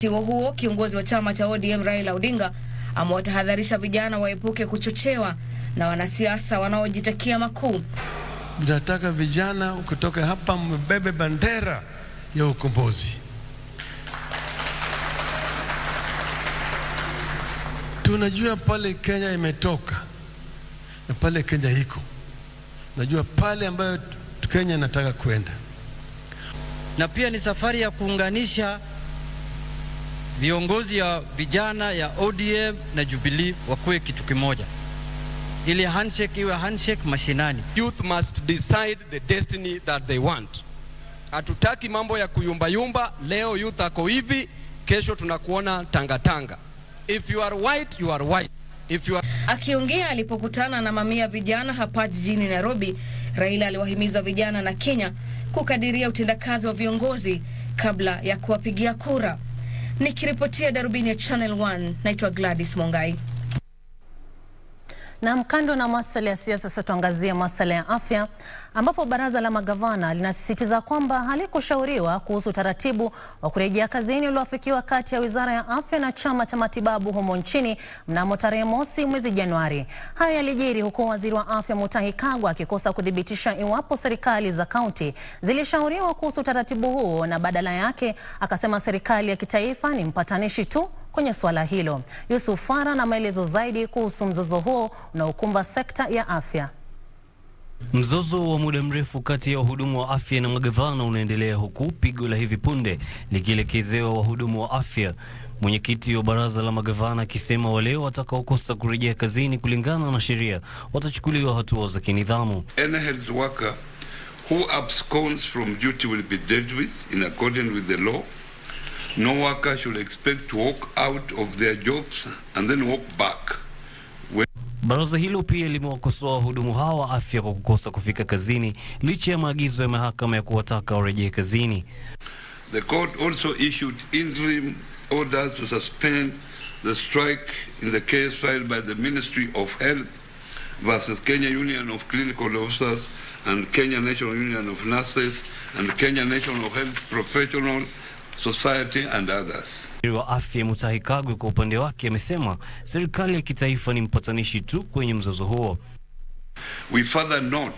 Wakati huo kiongozi wa chama cha ODM Raila Odinga amewatahadharisha vijana waepuke kuchochewa na wanasiasa wanaojitakia makuu. Nataka vijana kutoka hapa mbebe bendera ya ukombozi. Tunajua pale Kenya imetoka na pale Kenya iko. Najua pale ambayo Kenya nataka kwenda. Na pia ni safari ya kuunganisha viongozi ya vijana ya ODM na Jubilee wakuwe kitu kimoja. Ili handshake iwe handshake mashinani. Youth must decide the destiny that they want. Hatutaki mambo ya kuyumba. Leo youth ako hivi, kesho tunakuona tanga. If you are white, you are white. If you are... Akiongea alipokutana na mamia vijana hapa jijini Nairobi, Raila aliwahimiza vijana na Kenya kukadiria utendakazi wa viongozi kabla ya kuwapigia kura. Nikiripotia darubini ya Channel 1, naitwa Gladys Mongai. Na mkando na masuala ya siasa, sasa tuangazia masuala ya afya, ambapo baraza la magavana linasisitiza kwamba halikushauriwa kuhusu taratibu wa kurejea kazini ulioafikiwa kati ya Wizara ya Afya na chama cha matibabu humo nchini mnamo tarehe mosi mwezi Januari. Haya yalijiri huku waziri wa afya Mutahi Kagwe akikosa kudhibitisha iwapo serikali za kaunti zilishauriwa kuhusu taratibu huo, na badala yake akasema serikali ya kitaifa ni mpatanishi tu kwenye swala hilo. Yusuf Farah na maelezo zaidi kuhusu mzozo huo unaokumba sekta ya afya. Mzozo wa muda mrefu kati ya wahudumu wa afya na magavana unaendelea, huku pigo la hivi punde likielekezewa wahudumu wa afya. Mwenyekiti wa baraza la magavana akisema wale watakaokosa kurejea kazini kulingana na sheria watachukuliwa hatua za kinidhamu. Any health worker who absconds from duty will be dealt with in accordance with the law. No worker should expect to walk out of their jobs and then walk back. Baraza hilo pia limewakosoa wahudumu hawa wa afya kwa kukosa kufika kazini licha ya maagizo ya mahakama ya kuwataka warejee kazini. The court also issued interim orders to suspend the strike in the case filed by the Ministry of Health versus Kenya Union of Clinical Officers and Kenya National Union of Nurses and Kenya National Health Professional Society and others. Waziri wa afya Mutahi Kagwe kwa upande wake amesema serikali ya kitaifa ni mpatanishi tu kwenye mzozo huo. We further note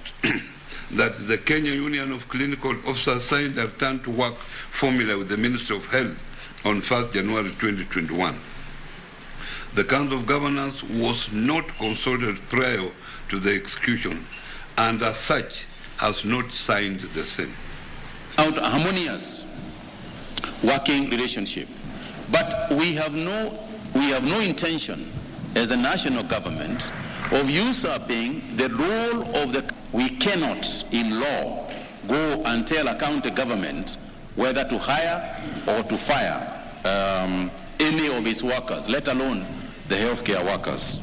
that the Kenya Union of Clinical Officers signed a return to work formula with the Ministry of Health on 1st January 2021. The Council of Governors was not consulted prior to the execution and as such has not signed the same. Out harmonious working relationship, but we have no intention as a national government of usurping the role of the. We cannot in law go and tell a county government whether to hire or to fire any of its workers, let alone the healthcare workers.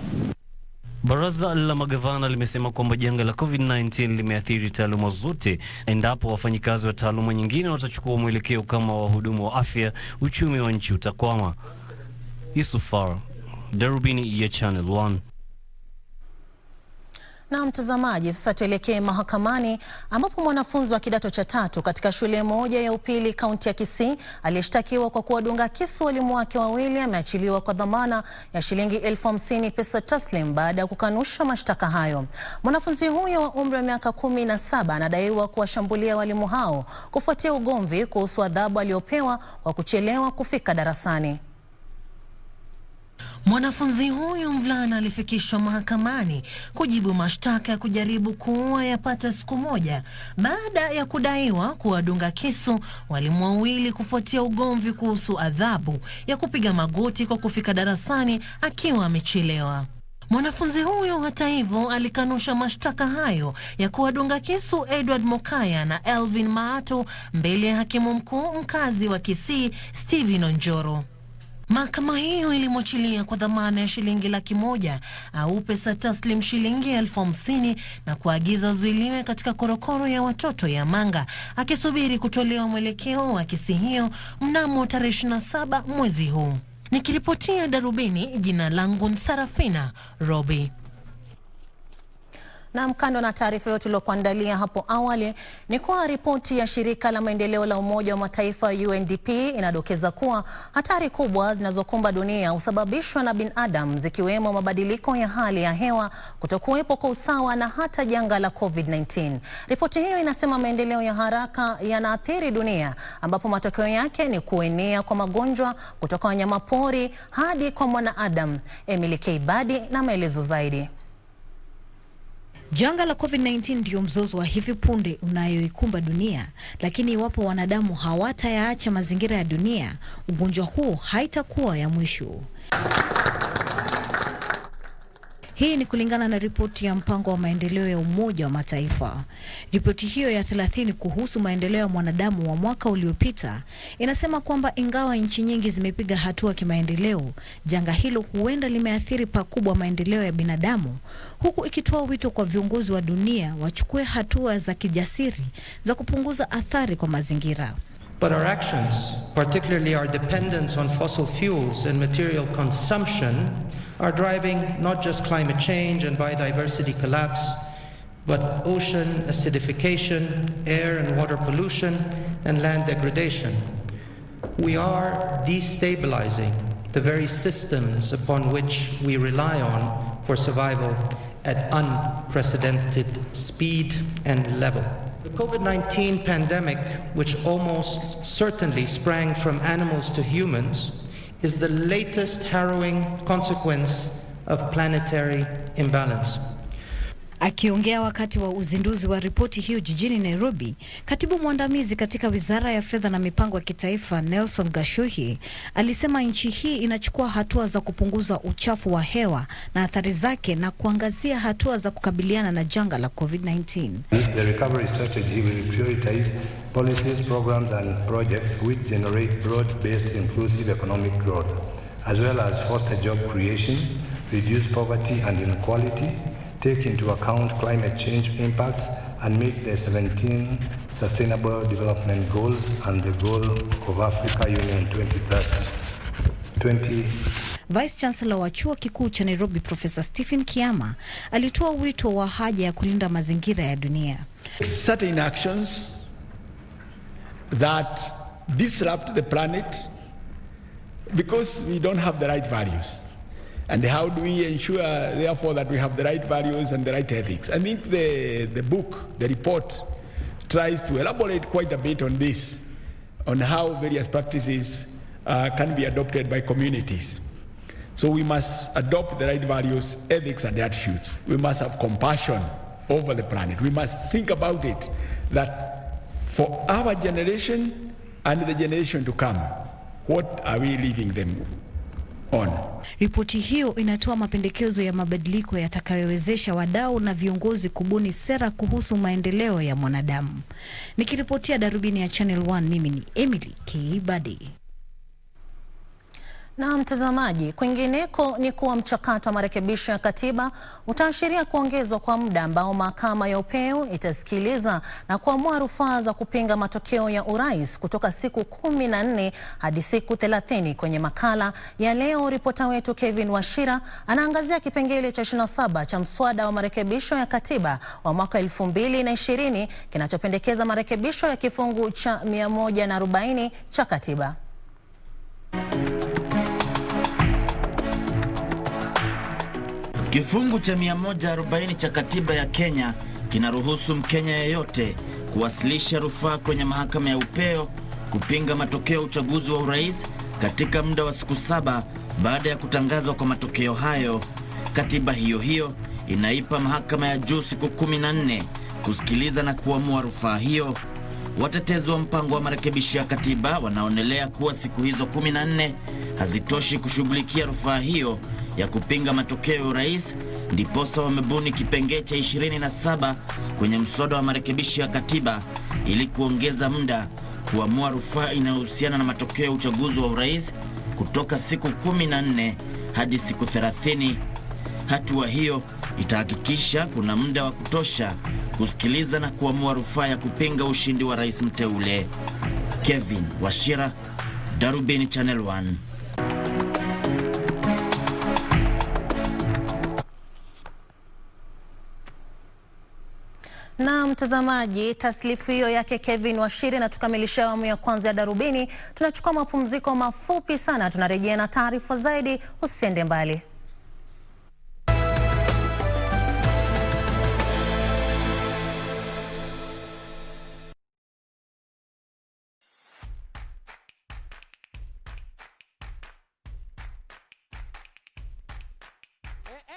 Baraza la magavana limesema kwamba janga la COVID-19 limeathiri taaluma zote. Endapo wafanyikazi wa taaluma nyingine watachukua mwelekeo kama wahudumu wa afya, uchumi wa nchi utakwama. Yusuf Farah, darubini ya Channel 1. Na mtazamaji, sasa tuelekee mahakamani, ambapo mwanafunzi wa kidato cha 3 katika shule moja ya upili kaunti ya Kisii aliyeshtakiwa kwa kuwadunga kisu walimu wake wawili ameachiliwa kwa dhamana ya shilingi 50,000 pesa taslim baada ya kukanusha mashtaka hayo. Mwanafunzi huyo wa umri wa miaka 17 anadaiwa kuwashambulia walimu hao kufuatia ugomvi kuhusu adhabu aliyopewa kwa kuchelewa kufika darasani. Mwanafunzi huyu mvulana alifikishwa mahakamani kujibu mashtaka ya kujaribu kuua yapata siku moja baada ya kudaiwa kuwadunga kisu walimu wawili kufuatia ugomvi kuhusu adhabu ya kupiga magoti kwa kufika darasani akiwa amechelewa. Mwanafunzi huyo hata hivyo alikanusha mashtaka hayo ya kuwadunga kisu Edward Mokaya na Elvin Maato mbele ya hakimu mkuu mkazi wa Kisii Stephen Onjoro. Mahakama hiyo ilimwachilia kwa dhamana ya shilingi 100,000 au pesa taslim shilingi 50,000 na kuagiza zuiliwe katika korokoro ya watoto ya Manga, akisubiri kutolewa mwelekeo wa kesi hiyo mnamo tarehe 27 mwezi huu. Nikiripotia darubini, jina langu Sarafina, Robi. Na kando na taarifa yote iliyokuandalia hapo awali, ni kwa ripoti ya shirika la maendeleo la Umoja wa Mataifa UNDP inadokeza kuwa hatari kubwa zinazokumba dunia husababishwa na binadamu, zikiwemo mabadiliko ya hali ya hewa, kutokuwepo kwa usawa na hata janga la COVID-19. Ripoti hiyo inasema maendeleo ya haraka yanaathiri dunia, ambapo matokeo yake ni kuenea kwa magonjwa kutoka wanyamapori hadi kwa mwanadamu. Emily Keibadi na maelezo zaidi. Janga la COVID-19 ndio mzozo wa hivi punde unayoikumba dunia, lakini iwapo wanadamu hawatayaacha mazingira ya dunia, ugonjwa huu haitakuwa ya mwisho. Hii ni kulingana na ripoti ya mpango wa maendeleo ya Umoja wa Mataifa. Ripoti hiyo ya 30 kuhusu maendeleo ya mwanadamu wa mwaka uliopita inasema kwamba ingawa nchi nyingi zimepiga hatua kimaendeleo, janga hilo huenda limeathiri pakubwa maendeleo ya binadamu, huku ikitoa wito kwa viongozi wa dunia wachukue hatua za kijasiri za kupunguza athari kwa mazingira. But our actions, particularly our dependence on fossil fuels and material consumption, are driving not just climate change and biodiversity collapse, but ocean acidification, air and water pollution, and land degradation. We are destabilizing the very systems upon which we rely on for survival at unprecedented speed and level. The COVID-19 pandemic, which almost certainly sprang from animals to humans, is the latest harrowing consequence of planetary imbalance. Akiongea wakati wa uzinduzi wa ripoti hiyo jijini Nairobi, katibu mwandamizi katika Wizara ya Fedha na Mipango ya Kitaifa Nelson Gashuhi alisema nchi hii inachukua hatua za kupunguza uchafu wa hewa na athari zake na kuangazia hatua za kukabiliana na janga la COVID-19. The recovery strategy will prioritize policies, programs and projects which generate broad-based inclusive economic growth, as well as foster job creation, reduce poverty and inequality, take into account climate change impacts, and meet the 17 Sustainable Development Goals and the goal of Africa Union 2030. Vice Chancellor wa Chuo Kikuu cha Nairobi Professor Stephen Kiama alitoa wito wa haja ya kulinda mazingira ya dunia. Certain actions that disrupt the planet because we don't have the right values. And how do we ensure, therefore, that we have the right values and the right ethics? I think the book, the report, tries to elaborate quite a bit on this, on how various practices can be adopted by communities. So we must adopt the right values, ethics, and attitudes. We must have compassion over the planet. We must think about it, that for our generation and the generation to come, what are we leaving them on? Ripoti hiyo inatoa mapendekezo ya mabadiliko yatakayowezesha wadau na viongozi kubuni sera kuhusu maendeleo ya mwanadamu. Nikiripotia darubini ya Channel 1, mimi ni Emily Keibadi. Na mtazamaji, kwingineko ni kuwa mchakato wa marekebisho ya katiba utaashiria kuongezwa kwa muda ambao mahakama ya upeo itasikiliza na kuamua rufaa za kupinga matokeo ya urais kutoka siku 14 hadi siku 30. Kwenye makala ya leo, ripota wetu Kevin Washira anaangazia kipengele cha 27 cha mswada wa marekebisho ya katiba wa mwaka 2020 kinachopendekeza marekebisho ya kifungu cha 140 cha katiba. Kifungu cha 140 cha katiba ya Kenya kinaruhusu Mkenya yeyote kuwasilisha rufaa kwenye mahakama ya upeo kupinga matokeo ya uchaguzi wa urais katika muda wa siku 7 baada ya kutangazwa kwa matokeo hayo. Katiba hiyo hiyo inaipa mahakama ya juu siku 14 kusikiliza na kuamua rufaa hiyo. Watetezi wa mpango wa marekebisho ya katiba wanaonelea kuwa siku hizo 14 hazitoshi kushughulikia rufaa hiyo ya kupinga matokeo ya urais, ndiposa wamebuni kipengele cha 27 kwenye mswada wa marekebisho ya katiba ili kuongeza muda kuamua rufaa inayohusiana na matokeo ya uchaguzi wa urais kutoka siku 14 hadi siku 30. Hatua hiyo itahakikisha kuna muda wa kutosha kusikiliza na kuamua rufaa ya kupinga ushindi wa rais mteule. Kevin Washira, Darubini Channel 1. Na mtazamaji, taslifu hiyo yake Kevin Washiri na tukamilisha awamu ya kwanza ya Darubini. Tunachukua mapumziko mafupi sana, tunarejea na taarifa zaidi, usiende mbali.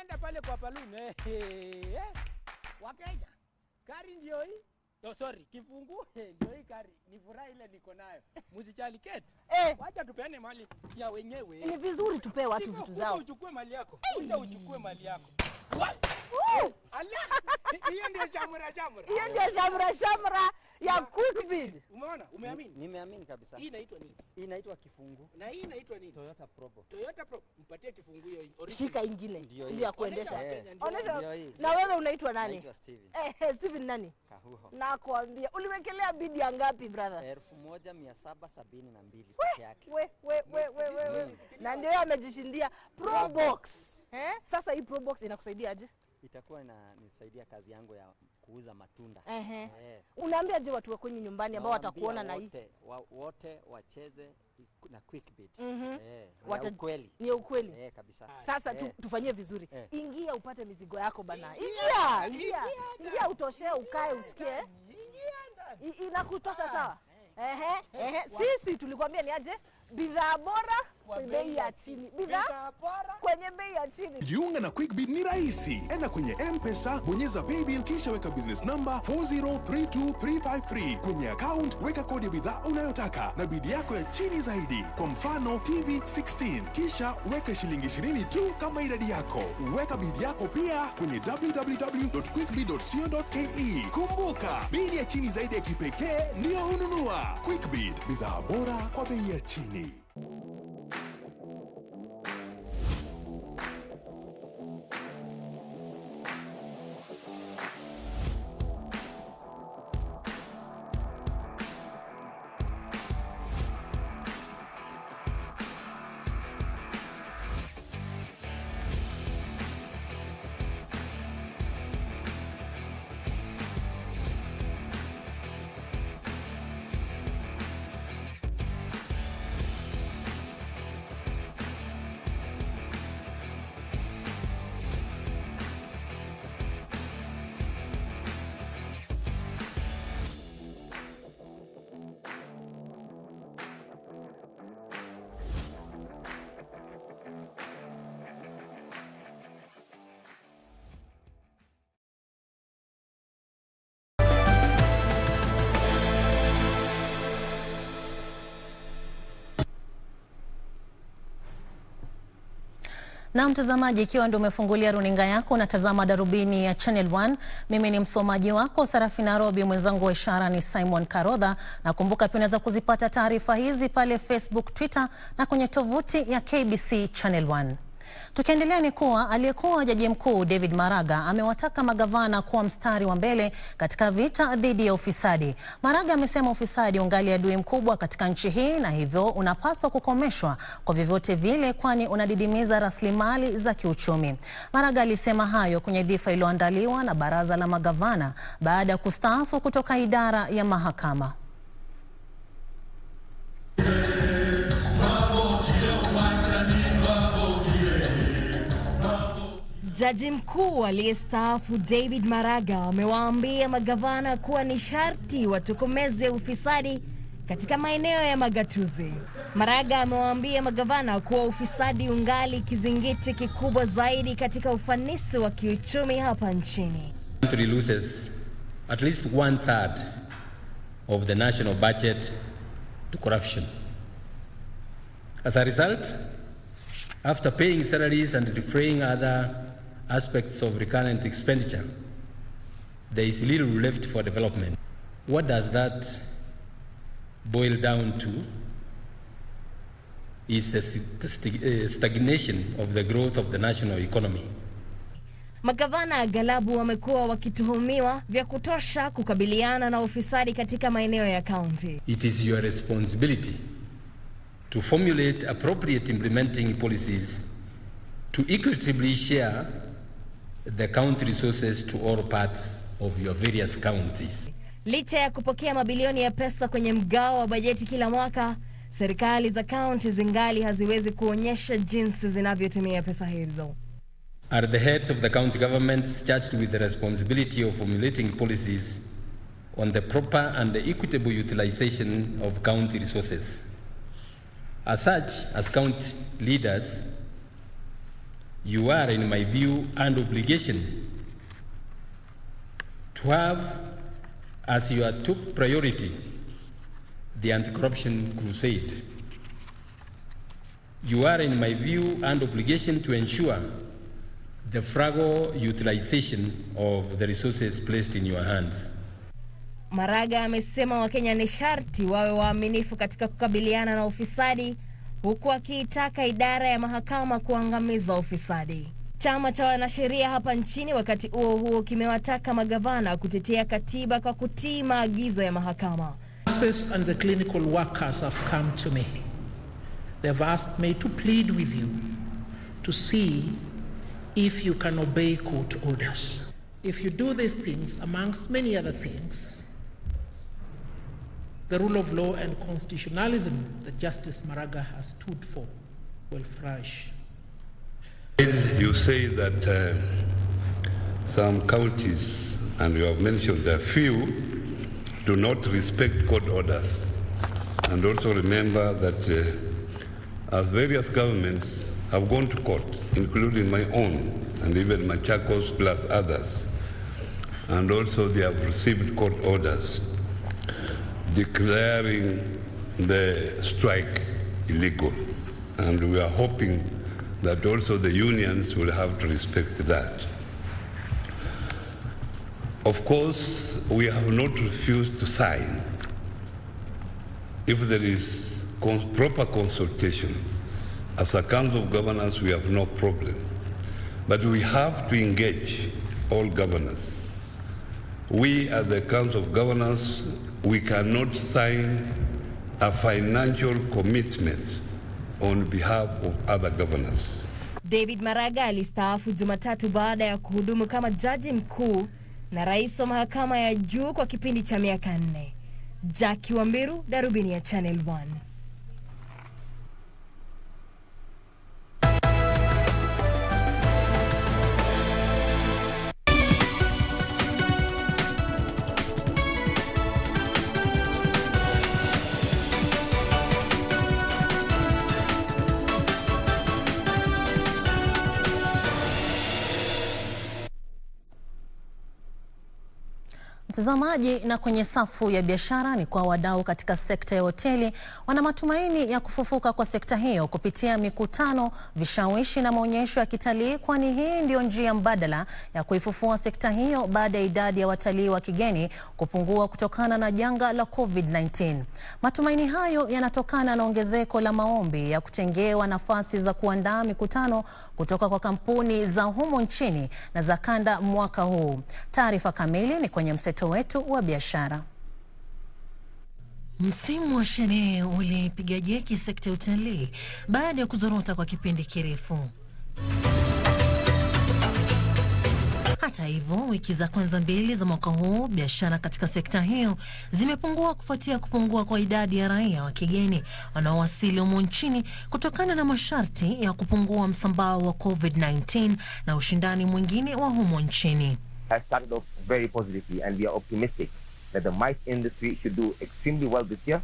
Enda pale kwa Palume. Wakenya. Kari ndio hii. Oh, sorry, kifungu ndio hii kari. Ni furaha ile niko nayo. Msichali kete. Wacha tupeane mali ya wenyewe. Ni vizuri tupe watu vitu zao. Uchukue mali yako. Kuja uchukue mali yako. Hiyo ndio shamra. Hiyo ndio shamra ya quick bid. Umeona? Umeamini? Nimeamini kabisa. Hii inaitwa nini? Hii inaitwa kifungu. Na hii inaitwa nini? Toyota Probo. Mpatie kifungu hiyo original. Shika ingine. Ndio ya kuendesha. Onesha. Na wewe unaitwa nani? Naitwa Steven. Steven nani? Kahuho. Nakwambia, uliwekelea bid ya ngapi brother? 1772 peke yake. We. Na ndio amejishindia Pro Box. Sasa hii Pro Box inakusaidia aje? Itakuwa inanisaidia kazi yangu ya kuuza matunda. Unaambia je watu wa kwenye nyumbani ambao watakuona na hii? Wote wacheze na quick bid. Ukweli. Ni ukweli. Kabisa. Sasa tufanyie vizuri. Ingia upate mizigo yako bana. Ingia utoshee, ukae usikie. Inakutosha sawa? Sisi tulikwambia ni aje? Bidhaa bora kwenye bei ya chini. Bidhaa bora kwenye bei ya chini. Jiunga na Quick Bid ni rahisi. Enda kwenye M-Pesa, bonyeza paybill kisha weka business number 4032353. Kwenye account weka kodi ya bidhaa unayotaka na bid yako ya chini zaidi. Kwa mfano TV 16. Kisha weka shilingi 20 tu kama idadi yako. Weka bid yako pia kwenye www.quickbid.co.ke. Kumbuka, bid ya chini zaidi ya kipekee ndio ununua. Quick Bid, bidhaa bora kwa bei ya chini. Na mtazamaji, ikiwa ndio umefungulia runinga yako unatazama Darubini ya Channel 1, mimi ni msomaji wako Sarafina Robi, mwenzangu wa ishara ni Simon Karodha. Na kumbuka pia unaweza kuzipata taarifa hizi pale Facebook, Twitter na kwenye tovuti ya KBC Channel 1. Tukiendelea ni kuwa aliyekuwa jaji mkuu David Maraga amewataka magavana kuwa mstari wa mbele katika vita dhidi ya ufisadi. Maraga amesema ufisadi ungali adui mkubwa katika nchi hii na hivyo unapaswa kukomeshwa kwa vyovyote vile, kwani unadidimiza rasilimali za kiuchumi. Maraga alisema hayo kwenye dhifa iliyoandaliwa na baraza la magavana baada ya kustaafu kutoka idara ya mahakama. Jaji mkuu aliyestaafu David Maraga amewaambia magavana kuwa ni sharti watokomeze ufisadi katika maeneo ya magatuzi. Maraga amewaambia magavana kuwa ufisadi ungali kizingiti kikubwa zaidi katika ufanisi wa kiuchumi hapa nchini. The country loses at least 1/3 of the national budget to corruption. As a result, after paying salaries and defraying other aspects of recurrent expenditure, there is little left for development. What does that boil down to? Is the stagnation of the growth of the national economy. Magavana aghalabu wamekuwa wakituhumiwa vya kutosha kukabiliana na ufisadi katika maeneo ya kaunti. It is your responsibility to formulate appropriate implementing policies to equitably share the county resources to all parts of your various counties. Licha ya kupokea mabilioni ya pesa kwenye mgao wa bajeti kila mwaka, serikali za kaunti zingali haziwezi kuonyesha jinsi zinavyotumia pesa hizo. Are the heads of the county governments charged with the responsibility of formulating policies on the proper and the equitable utilization of county resources? As such, as county leaders, you are, in my view, under obligation to have as your top priority the anti-corruption crusade. You are, in my view, under obligation to ensure the frugal utilization of the resources placed in your hands. Maraga amesema Wakenya ni sharti wawe waaminifu katika kukabiliana na ufisadi, huku akiitaka idara ya mahakama kuangamiza ufisadi. Chama cha wanasheria hapa nchini wakati huo kimewataka magavana kutetea katiba kwa kutii maagizo ya mahakama. Nurses and the clinical workers have come to me. They have asked me to plead with you to see if you can obey court orders. If you do these things, amongst many other things, the rule of law and constitutionalism that Justice Maraga has stood for will flourish. You say that some counties, and you have mentioned a few, do not respect court orders. And also remember that as various governments have gone to court, including my own, and even Machakos plus others, and also they have received court orders declaring the strike illegal. And we are hoping that also the unions will have to respect that. Of course, we have not refused to sign if there is proper consultation. As a Council of Governors, we have no problem. But we have to engage all governors. We, as the Council of Governors, we cannot sign a financial commitment on behalf of other governors. David Maraga alistaafu Jumatatu baada ya kuhudumu kama jaji mkuu na rais wa mahakama ya juu kwa kipindi cha miaka 4. Jackie Wambiru, Darubini ya Channel 1. Mtazamaji, na kwenye safu ya biashara ni kwa wadau katika sekta ya hoteli wana matumaini ya kufufuka kwa sekta hiyo kupitia mikutano, vishawishi na maonyesho ya kitalii, kwani hii ndio njia mbadala ya kuifufua sekta hiyo baada ya idadi ya watalii wa kigeni kupungua kutokana na janga la COVID-19. Matumaini hayo yanatokana na ongezeko la maombi ya kutengewa nafasi za kuandaa mikutano kutoka kwa kampuni za humo nchini na za kanda mwaka huu. Taarifa kamili ni kwenye mseto wetu wa biashara. Msimu wa sherehe ulipiga jeki sekta ya utalii baada ya kuzorota kwa kipindi kirefu. Hata hivyo, wiki za kwanza 2 za mwaka huu, biashara katika sekta hiyo zimepungua kufuatia kupungua kwa idadi ya raia wa kigeni wanaowasili humo nchini kutokana na masharti ya kupungua msambao wa COVID-19 na ushindani mwingine wa humo nchini. Has started off very positively, and we are optimistic that the MICE industry should do extremely well this year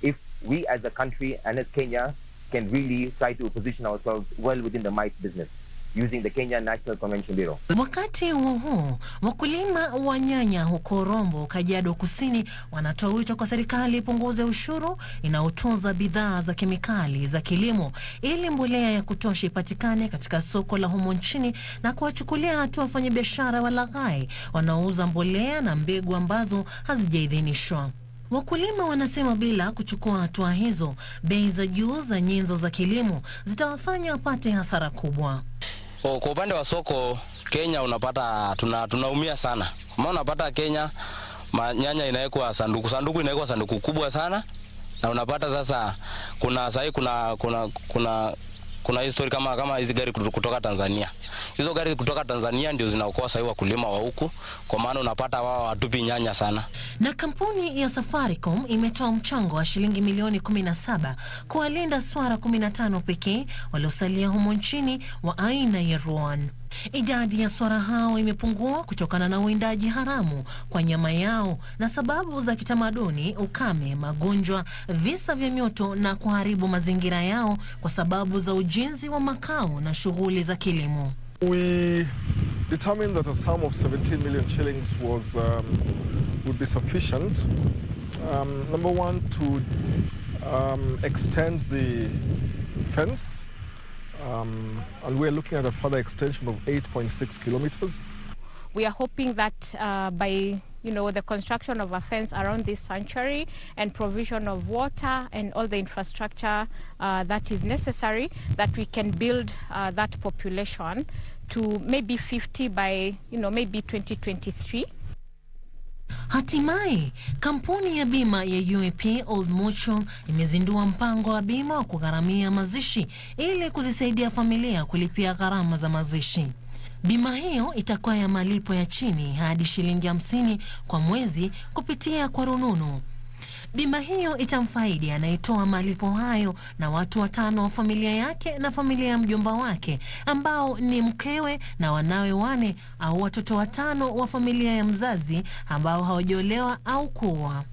if we as a country and as Kenya can really try to position ourselves well within the MICE business using the Kenya National Convention Bureau. Wakati huo, wakulima wa nyanya huko Rombo, Kajiado Kusini wanatoa wito kwa serikali ipunguze ushuru inaotoza bidhaa za kemikali za kilimo ili mbolea ya kutosha ipatikane katika soko la humo nchini na kuwachukulia hatua wafanyabiashara walaghai wanaouza mbolea na mbegu ambazo hazijaidhinishwa. Wakulima wanasema bila kuchukua hatua hizo, bei za juu za nyenzo za kilimo zitawafanya wapate hasara kubwa. So, kwa upande wa soko Kenya unapata tunaumia sana. Kama unapata Kenya nyanya inawekwa sanduku inawekwa sanduku kubwa sana, na unapata sasa kuna kuna history kama hizi gari kutoka Tanzania. Hizo gari kutoka Tanzania ndio zinaokoa sasa wakulima wa huku, kwa maana unapata wao watupi nyanya sana. Na kampuni ya Safaricom imetoa mchango wa shilingi milioni 17 kuwalinda swara 15 pekee waliosalia humo nchini wa aina ya Roan. Idadi ya swara hao imepungua kutokana na uwindaji haramu kwa nyama yao na sababu za kitamaduni, ukame, magonjwa, visa vya mioto na kuharibu mazingira yao kwa sababu za ujenzi wa makao na shughuli za kilimo. We determined that a sum of 17 million shillings would be sufficient. Number one, to extend the fence. And we're looking at a further extension of 8.6 kilometers. We are hoping that by the construction of a fence around this sanctuary and provision of water and all the infrastructure that is necessary, that we can build that population to maybe 50 by maybe 2023. Hatimaye, kampuni ya bima ya UAP Old Mutual imezindua mpango wa bima wa kugharamia mazishi ili kuzisaidia familia kulipia gharama za mazishi. Bima hiyo itakuwa ya malipo ya chini hadi shilingi 50 kwa mwezi kupitia kwa rununu. Bima hiyo itamfaidi anayetoa malipo hayo na watu 5 wa familia yake na familia ya mjomba wake ambao ni mkewe na wanawe 4 au watoto 5 wa familia ya mzazi ambao hawajaolewa au kuoa.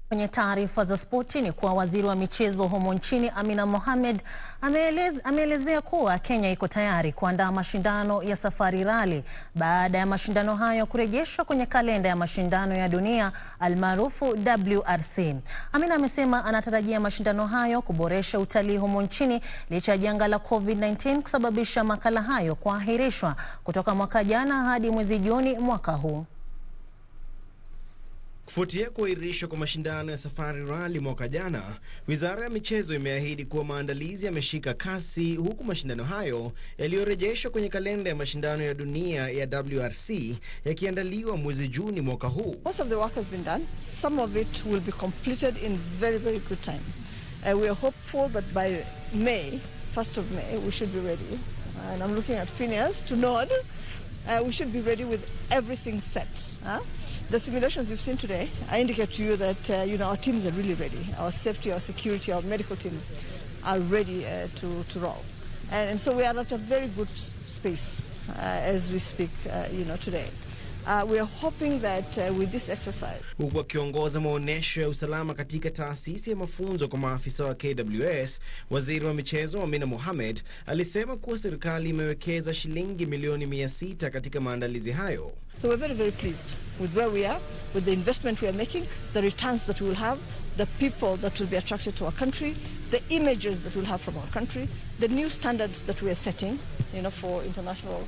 Kwenye taarifa za spoti ni kuwa waziri wa michezo humo nchini Amina Mohamed ameelezea kuwa Kenya iko tayari kuandaa mashindano ya Safari Rally baada ya mashindano hayo kurejeshwa kwenye kalenda ya mashindano ya dunia almaarufu WRC. Amina amesema anatarajia mashindano hayo kuboresha utalii humo nchini licha ya janga la COVID-19 kusababisha makala hayo kuahirishwa kutoka mwaka jana hadi mwezi Juni mwaka huu. Kufuatia kuahirishwa kwa mashindano ya Safari Rally mwaka jana, Wizara ya Michezo imeahidi kuwa maandalizi yameshika kasi, huku mashindano hayo yaliyorejeshwa kwenye kalenda ya mashindano ya dunia ya WRC yakiandaliwa mwezi Juni mwaka huu. Most of the work has been done. Some of it will be completed in very, very good time. We are hopeful that by May, 1st of May, we should be ready. And I'm looking at Phineas to nod. We should be ready with everything set. The simulations you've seen today, I indicate to you that our teams are really ready. Our safety, our security, our medical teams are ready to roll. And so we are at a very good space as we speak today. We are hoping that with this exercise. Huku akiongoza maonesho ya usalama katika taasisi ya mafunzo kwa maafisa wa KWS, waziri wa michezo Amina Mohamed alisema kuwa serikali imewekeza shilingi milioni 600 katika maandalizi hayo. So we're very, very pleased with where we are, with the investment we are making, the returns that we will have, the people that will be attracted to our country, the images that we'll have from our country, the new standards that we are setting, for international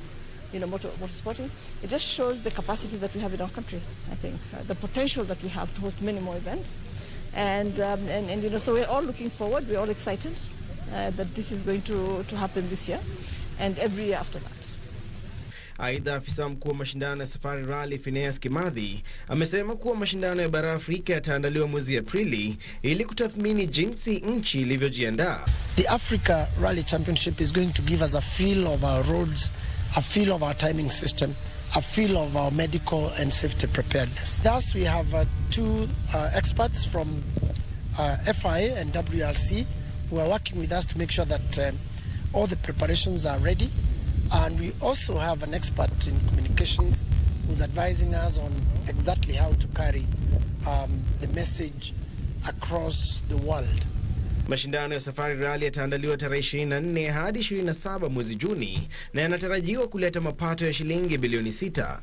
motorsporting. It just shows the capacity that we have in our country, I think, the potential that we have to host many more events. And so we're all looking forward, we're all excited that this is going to happen this year and every year after that. Aidha, afisa mkuu wa mashindano ya Safari Rally Phineas Kimathi amesema kuwa mashindano ya bara Afrika yataandaliwa mwezi Aprili ili kutathmini jinsi nchi ilivyojiandaa. The Africa Rally Championship is going to give us a feel of our roads, a feel of our timing system, a feel of our medical and safety preparedness. Thus, we have 2 experts from FIA and WRC who are working with us to make sure that all the preparations are ready. And we also have an expert in communications who's advising us on exactly how to carry the message across the world. Mashindano ya Safari Rally yataandaliwa tarehe 24 hadi 27 mwezi Juni na yanatarajiwa kuleta mapato ya shilingi bilioni 6.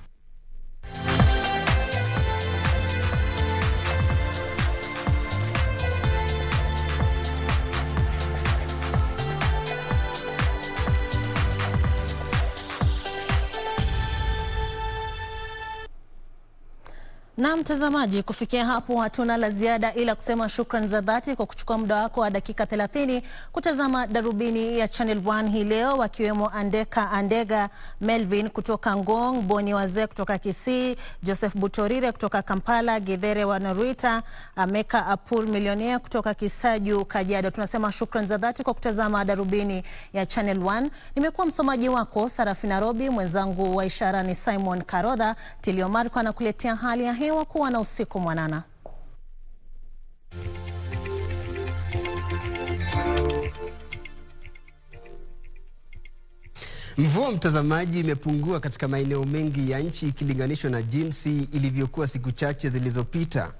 Na mtazamaji, kufikia hapo hatuna la ziada ila kusema shukrani za dhati kwa kuchukua muda wako wa dakika 30 kutazama darubini ya Channel 1 hii leo, wakiwemo Andega Melvin kutoka Ngong, Boni Wazee kutoka Kisii, Joseph Butorire kutoka Kampala, Githere Wanaruita, Meka Apur Millionaire kutoka Kisaju, Kajiado. Tunasema shukrani za dhati kwa kutazama darubini ya Channel 1. Nimekuwa msomaji wako Sarafina Robi, mwenzangu wa ishara ni Simon Karodha. Tilio Marko anakuletea hali ya hewa. Kuwa na usiku mwanana. Mvua mtazamaji imepungua katika maeneo mengi ya nchi ikilinganishwa na jinsi ilivyokuwa siku chache zilizopita.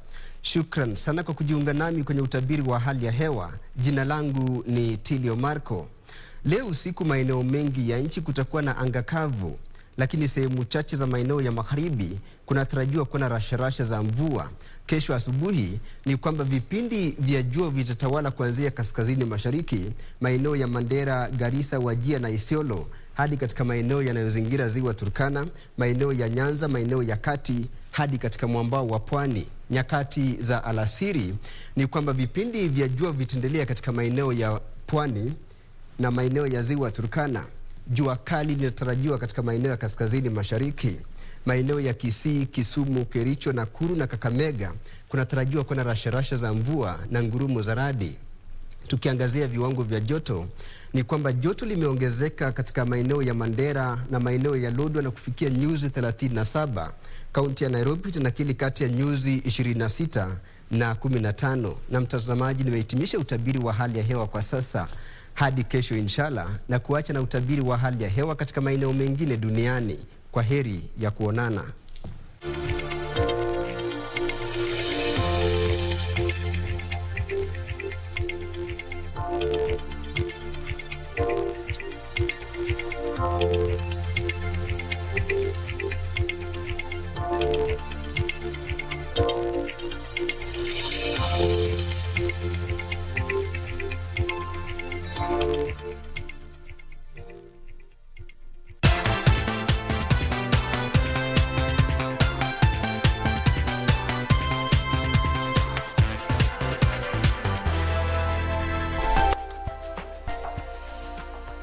Shukran sana kwa kujiunga nami kwenye utabiri wa hali ya hewa. Jina langu ni Tilio Marko. Leo usiku maeneo mengi ya nchi kutakuwa na anga kavu, lakini sehemu chache za maeneo ya magharibi kunatarajiwa kuwa na rasharasha za mvua. Kesho asubuhi ni kwamba vipindi vya jua vitatawala kuanzia kaskazini mashariki, maeneo ya Mandera, Garissa, Wajir na Isiolo, hadi katika maeneo yanayozingira ziwa Turkana, maeneo ya Nyanza, maeneo ya kati, hadi katika mwambao wa pwani. Nyakati za alasiri ni kwamba vipindi vya jua vitaendelea katika maeneo ya pwani na maeneo ya ziwa Turkana. Jua kali linatarajiwa katika maeneo ya kaskazini mashariki. Maeneo ya Kisii, Kisumu, Kericho, Nakuru na Kakamega kunatarajiwa kuwa na rasharasha za mvua na ngurumo za radi. Tukiangazia viwango vya joto ni kwamba joto limeongezeka katika maeneo ya Mandera na maeneo ya Lodwar na kufikia nyuzi 37. Kaunti ya Nairobi itanakili kati ya nyuzi 26 na 15. Na mtazamaji, nimehitimisha utabiri wa hali ya hewa kwa sasa. Hadi kesho inshallah, na kuacha na utabiri wa hali ya hewa katika maeneo mengine duniani. Kwa heri ya kuonana.